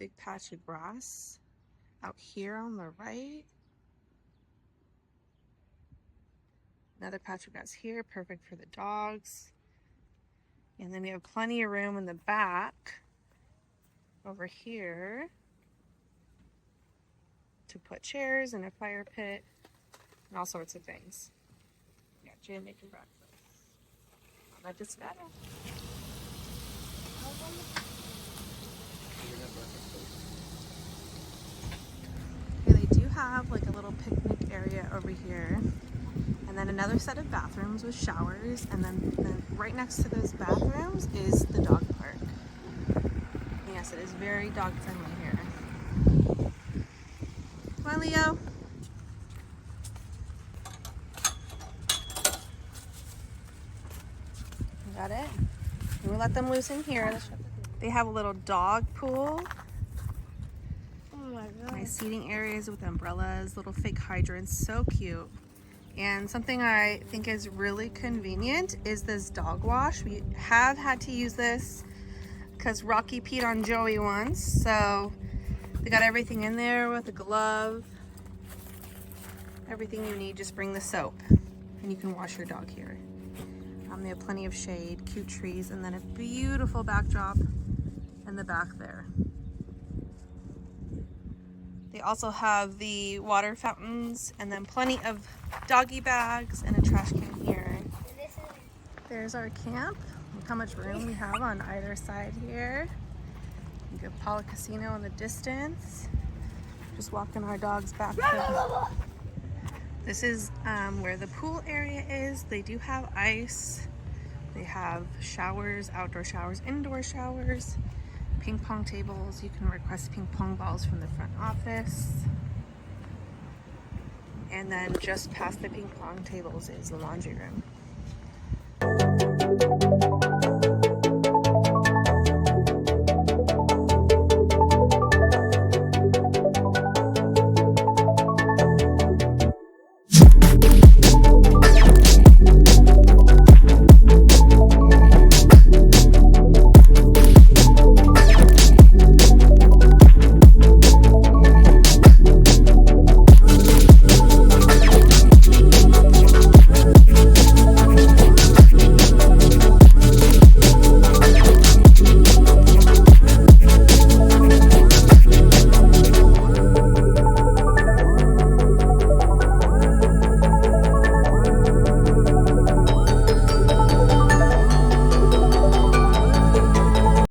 big patch of grass out here on the right. Another patch of grass here, perfect for the dogs. And then we have plenty of room in the back over here to put chairs and a fire pit and all sorts of things. Yeah, Jim making breakfast. I just got it. Here they do have like a little picnic area over here, and then another set of bathrooms with showers, and then right next to those bathrooms is the dog park. And yes, it is very dog friendly here. Come on, Leo. Got it. And we'll let them loose in here. They have a little dog pool. Oh my god. Nice seating areas with umbrellas, little fake hydrants, so cute. And something I think is really convenient is this dog wash. We have had to use this because Rocky peed on Joey once, so they got everything in there with a glove. Everything you need, just bring the soap and you can wash your dog here. They have plenty of shade, cute trees, and then a beautiful backdrop in the back there. They also have the water fountains and then plenty of doggy bags and a trash can here. There's our camp. Look how much room we have on either side here. You have Paula Casino in the distance. Just walking our dogs back there. This is where the pool area is. They do have ice. They have showers, outdoor showers, indoor showers, ping pong tables. You can request ping pong balls from the front office. And then just past the ping pong tables is the laundry room.